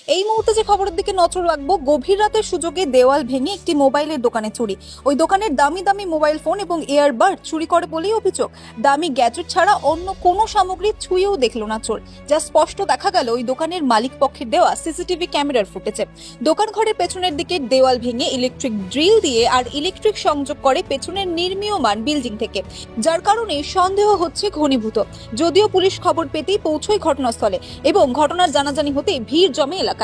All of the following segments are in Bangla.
এই মুহূর্তে যে খবরের দিকে নজর রাখবো, গভীর রাতের সুযোগে দেওয়াল ভেঙে একটি মোবাইলের দোকানে চুরি। ওই দোকানের দামি দামি মোবাইল ফোন এবং এয়ারবাড চুরি করে বলেই অভিযোগ। দামি গ্যাজেট ছাড়া অন্য কোনো সামগ্রী ছুঁয়েও দেখলো না চোর। যা স্পষ্ট দেখা গেল ওই দোকানের মালিক পক্ষের দেওয়া সিসিটিভি ক্যামেরার ফুটেজে। দোকান ঘরের পেছনের দিকে দেওয়াল ভেঙে ইলেকট্রিক ড্রিল দিয়ে আর ইলেকট্রিক সংযোগ করে পেছনের নির্মীয়মান বিল্ডিং থেকে, যার কারণে সন্দেহ হচ্ছে ঘনীভূত। যদিও পুলিশ খবর পেতেই পৌঁছয় ঘটনাস্থলে এবং ঘটনার জানাজানি হতেই ভিড় জমে এলাকায়।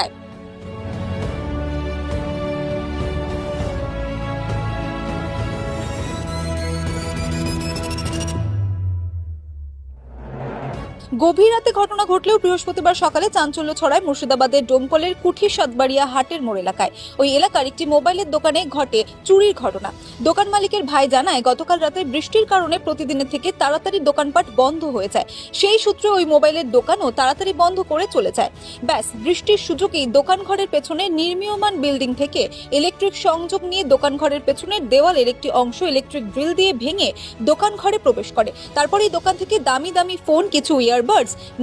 গভীর রাতে ঘটনা ঘটলেও বৃহস্পতিবার সকালে চাঞ্চল্য ছড়ায় মুর্শিদাবাদের ডোমকলের কুঠি সাতবাড়িয়া হাটের মোড় এলাকায়। ওই এলাকার একটি মোবাইলের দোকানে ঘটে চুরির ঘটনা। দোকান মালিকের ভাই জানায়, গতকাল রাতে বৃষ্টির কারণে প্রতিদিনের থেকে তাড়াতাড়ি দোকানপাট বন্ধ হয়ে যায়। সেই সূত্রে ওই মোবাইলের দোকানও তাড়াতাড়ি বন্ধ করে চলে যায়। ব্যাস, বৃষ্টির সুযোগেই দোকান ঘরের পেছনে নির্মীয়মান বিল্ডিং থেকে ইলেকট্রিক সংযোগ নিয়ে দোকান ঘরের পেছনের দেওয়ালের একটি অংশ ইলেকট্রিক ড্রিল দিয়ে ভেঙে দোকান ঘরে প্রবেশ করে। তারপরেই দোকান থেকে দামি দামি ফোন, কিছু ইয়ারবাডস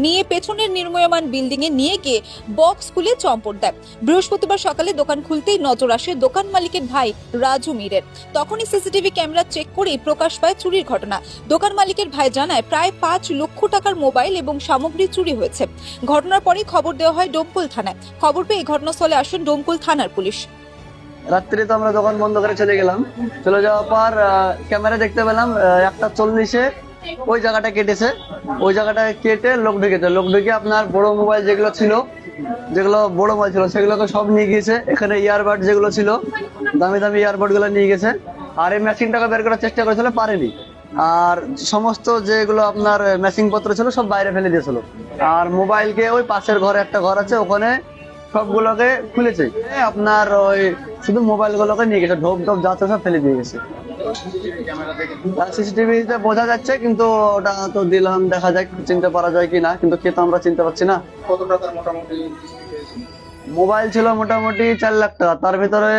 নিয়ে পেছনের নির্মীয়মান বিল্ডিং এ নিয়ে গিয়ে বক্স খুলে চম্পট দেয়। বৃহস্পতিবার সকালে দোকান খুলতেই নজর আসে দোকান মালিকের ভাই রাজু মীরের। তখনই সিসিটিভি ক্যামেরা চেক করেই প্রকাশ পায় চুরির ঘটনা। দোকান মালিকের ভাই জানায়, প্রায় 5 লক্ষ টাকার মোবাইল এবং সামগ্রী চুরি হয়েছে। ঘটনার পরেই খবর দেওয়া হয় ডোমকল থানায়। খবর পেয়ে ঘটনাস্থলে আসেন ডোমকল থানার পুলিশ। রাত্রে তো আমরা দোকান বন্ধ করে চলে গেলাম। চলে যাওয়ার পর ক্যামেরা দেখতে পেলাম 1:40 ওই জায়গাটা কেটেছে। ওই জায়গাটা কেটে লোক ঢুকেছে। লোক ঢুকে আপনার বড় মোবাইল যেগুলো ছিল, যেগুলো বড় মোবাইল ছিল সেগুলোকে সব নিয়ে গিয়েছে। এখানে ইয়ারবাড যেগুলো ছিল, দামি দামি ইয়ারবাড গুলো নিয়ে গেছে। আর এই মেশিনটাকে বের করার চেষ্টা করেছিল, পারেনি। আর সমস্ত যেগুলো আপনার মেশিন পত্র ছিল সব বাইরে ফেলে দিয়েছিল। আর মোবাইলকে ওই পাশের ঘরে একটা ঘর আছে, ওখানে সবগুলোকে খুলেছে। আপনার ওই শুধু মোবাইল গুলোকে নিয়ে গেছে, ঢোপ ঢোপ যাতে সব ফেলে দিয়ে গেছে। সিসিটিভিতে বোঝা যাচ্ছে, কিন্তু ওটা তো দিলাম, দেখা যাক চিনতে পারা যায় কিনা, কিন্তু কে তো আমরা চিনতে পারছি না। কত টাকার মোটামুটি মোবাইল ছিল মোটামুটি 4 লাখ টাকা। তার ভিতরে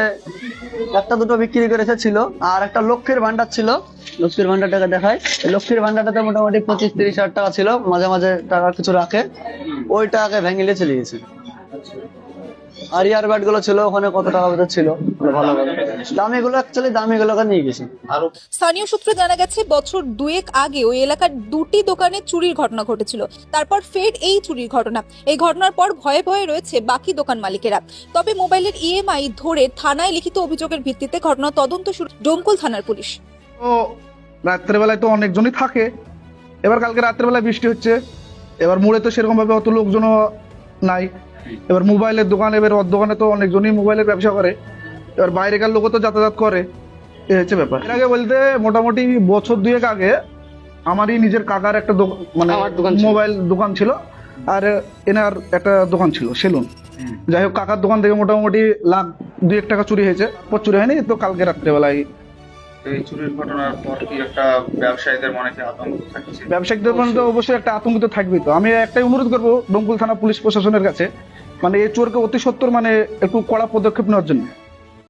একটা দুটো বিক্রি করেছে ছিল, আর একটা লক্ষ্মীর ভান্ডার ছিল। লক্ষ্মীর ভান্ডারটাকে দেখায়, লক্ষ্মীর ভান্ডারটাতে মোটামুটি 25-30 হাজার টাকা ছিল। মাঝে মাঝে টাকা কিছু রাখে, ওই টাকাকে ভেঙে চলে গেছে। আর ইয়ারবাড গুলো ছিল, ওখানে কত টাকা ভিতর ছিল ভালো ভালো দামিগুলো, অ্যাকচুয়ালি দামিগুলোকে নিয়ে গেছে। স্থানীয় সূত্রে জানা গেছে, বছর 2 আগে ওই এলাকার 2টি দোকানে চুরির ঘটনা ঘটেছিল। তারপর ফের এই চুরির ঘটনা। এই ঘটনার পর ভয়ে ভয়ে রয়েছে বাকি দোকান মালিকেরা। তবে মোবাইলের ইএমআই ধরে থানায় লিখিত অভিযোগের ভিত্তিতে ঘটনা তদন্ত শুরু ডোমকল থানার পুলিশ। তো রাত্রেবেলায় তো অনেকজনই থাকে। এবার কালকে রাত্রেবেলায় বৃষ্টি হচ্ছে, এবার মোড়ে তো সেরকম ভাবে অত লোকজনও নাই। এবার মোবাইলের দোকান, এবার ওর দোকানে তো অনেকজনই মোবাইলের ব্যবসা করে। এবার বাইরেকার লোকও তো যাতায়াত করে, এই হচ্ছে ব্যাপার। এর আগে বলতে মোটামুটি বছর 2 আগে আমারই নিজের কাকার একটা মোবাইল দোকান ছিল, আর এনার একটা দোকান ছিল সেলুন। যাই হোক, কাকার দোকান থেকে মোটামুটি 1,00,000-2 টাকা চুরি হয়েছে। চুরি হয়নি তো, কালকে রাত্রেবেলায়। এই চুরির ঘটনার পর কি একটা ব্যবসায়ীদের মনে কি আতঙ্ক থাকছে? ব্যবসায়িকদের মনে তো অবশ্যই একটা আতঙ্কিত থাকবেই। তো আমি একটাই অনুরোধ করবো ডোমকল থানা পুলিশ প্রশাসনের কাছে, মানে এই চোরকে অতি সত্বর একটু কড়া পদক্ষেপ নেওয়ার জন্য।